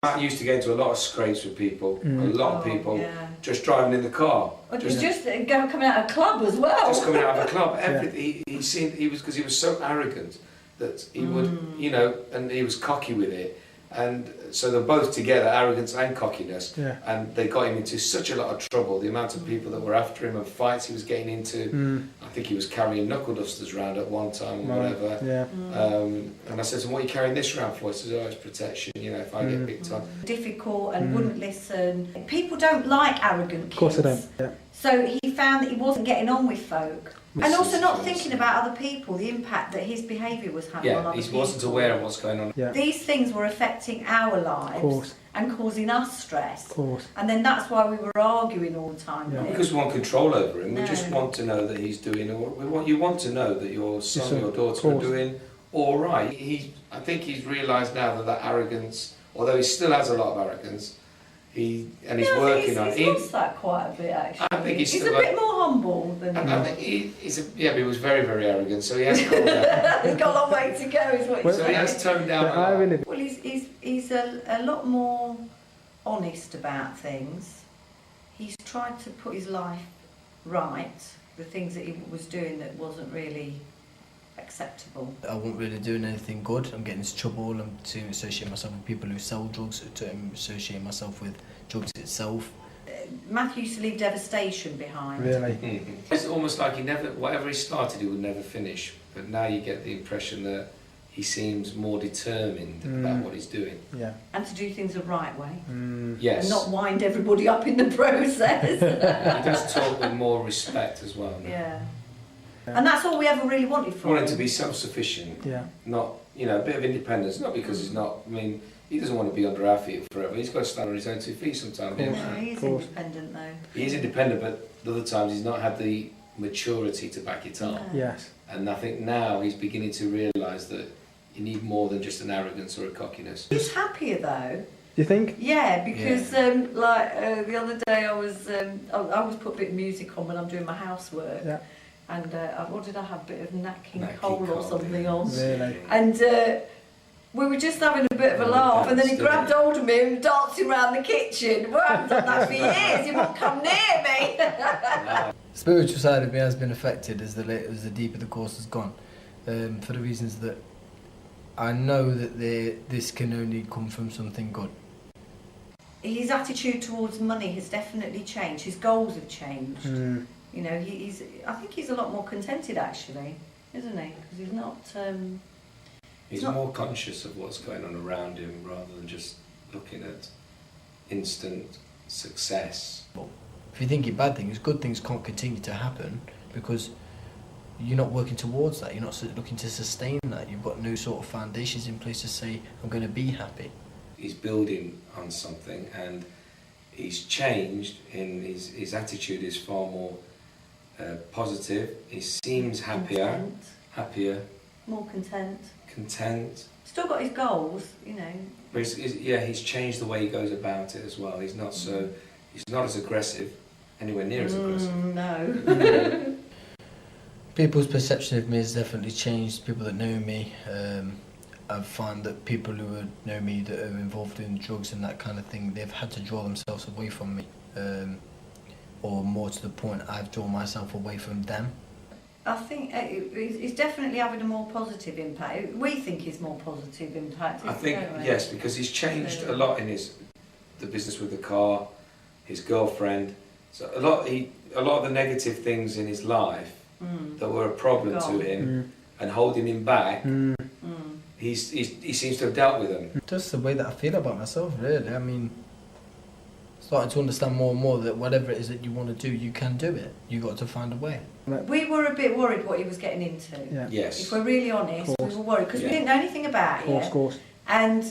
Matt used to get into a lot of scrapes with people, a lot of people, just driving in the car. Just coming out of a club as well. Just coming out of a club. He seemed, because he was so arrogant that he would, you know, and he was cocky with it. And so they're both together, arrogance and cockiness, and they got him into such a lot of trouble. The amount of people that were after him and fights he was getting into. I think he was carrying knuckle dusters around at one time or whatever. And I said to him, "What are you carrying this around for?" He says, "Oh, it's protection, you know, if I get picked on." Difficult and wouldn't listen. People don't like arrogant kids. Of course they don't. Yeah. So he found that he wasn't getting on with folk. And also not thinking about other people, the impact that his behaviour was having on other people. He wasn't aware of what's going on. Yeah. These things were affecting our lives and causing us stress. And then that's why we were arguing all the time. Not because we want control over him, we just want to know that he's doing all. You want to know that your son or your daughter are doing all right. I think he's realised now that arrogance, although he still has a lot of arrogance, he's working on it. He's lost that quite a bit, actually. I think he's a bit more humble than I think but he was very, very arrogant, so he has calmed down. He's got a long way to go, is what you're saying. So he has toned down a lot. Well, he's a lot more honest about things. He's tried to put his life right, the things that he was doing that wasn't really acceptable. I wasn't really doing anything good. I'm getting into trouble. I'm to associate myself with people who sell drugs, to associate myself with drugs itself. Matthew used to leave devastation behind. Really? It's almost like whatever he started, he would never finish. But now you get the impression that he seems more determined about what he's doing. Yeah. And to do things the right way. Yes. And not wind everybody up in the process. He does talk with more respect as well. Yeah. And that's all we ever really wanted from him. Wanted to be self-sufficient. Yeah. Not, you know, a bit of independence. Not because he's not. I mean, he doesn't want to be under our feet forever. He's got to stand on his own 2 feet sometimes. Yeah, he is independent though. He is independent, but other times he's not had the maturity to back it up. Yes. And I think now he's beginning to realise that you need more than just an arrogance or a cockiness. He's happier though. You think? Yeah, because the other day I always put a bit of music on when I'm doing my housework. Yeah. And what did I have? A bit of Nat King Cole or something on. Really? And we were just having a bit of a laugh, and then he grabbed hold of me and was dancing around the kitchen. Well, I haven't done that for years. He won't come near me. The spiritual side of me has been affected as the deeper the course has gone, for the reasons that I know that this can only come from something good. His attitude towards money has definitely changed. His goals have changed. You know, I think he's a lot more contented actually, isn't he? Because he's not. He's more conscious of what's going on around him rather than just looking at instant success. If you're thinking bad things, good things can't continue to happen because you're not working towards that. You're not looking to sustain that. You've got no sort of foundations in place to say, I'm going to be happy. He's building on something and he's changed in his attitude is far more positive. He seems happier. More content. Still got his goals, you know. But he's changed the way he goes about it as well. He's not as aggressive, anywhere near as aggressive. No. People's perception of me has definitely changed. People that know me, I've found that people who know me that are involved in drugs and that kind of thing, they've had to draw themselves away from me. Or more to the point, I've drawn myself away from them. I think he's definitely having a more positive impact. We think he's more positive impact. I think yes, because he's changed a lot in the business with the car, his girlfriend. So a lot of the negative things in his life that were a problem to him and holding him back. He seems to have dealt with them. Just the way that I feel about myself, really. I mean, starting to understand more and more that whatever it is that you want to do, you can do it. You got to find a way. We were a bit worried what he was getting into. Yeah. Yes. If we're really honest, we were worried because we didn't know anything about it. Of course. And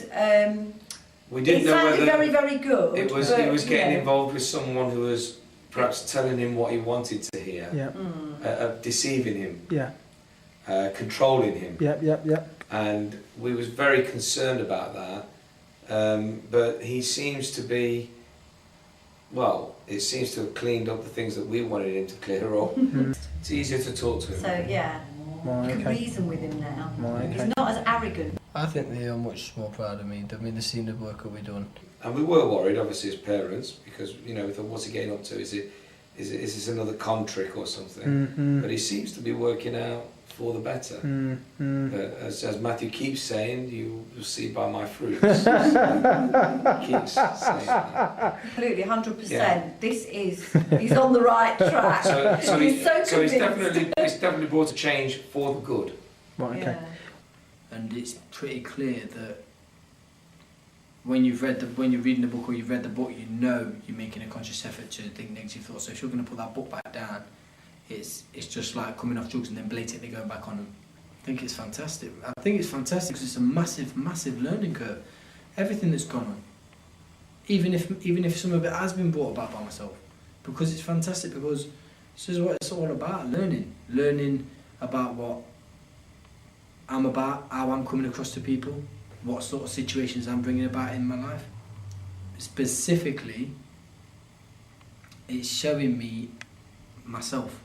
we didn't know whether very, very good. He was getting involved with someone who was perhaps telling him what he wanted to hear. Yeah. Deceiving him. Yeah. Controlling him. Yeah. And we was very concerned about that. But he seems to be. Well, it seems to have cleaned up the things that we wanted him to clear up. It's easier to talk to him. So yeah, you can reason with him now. He's not as arrogant. I think they are much more proud of me. I mean, they've seen the work that we've done. And we were worried, obviously, as parents, because, you know, we thought, what's he getting up to? Is this another con trick or something? But he seems to be working out for the better. But as Matthew keeps saying, you will see by my fruits. He keeps saying that. Completely, 100%. He's on the right track. So he's definitely brought a change for the good. Right, okay. Yeah. And it's pretty clear that when you're reading the book or you've read the book, you know you're making a conscious effort to think negative thoughts. So if you're going to put that book back down, it's just like coming off drugs and then blatantly going back on them. I think it's fantastic. I think it's fantastic because it's a massive, massive learning curve. Everything that's gone on, even if some of it has been brought about by myself, because it's fantastic. Because this is what it's all about: learning about what I'm about, how I'm coming across to people, what sort of situations I'm bringing about in my life. Specifically, it's showing me myself.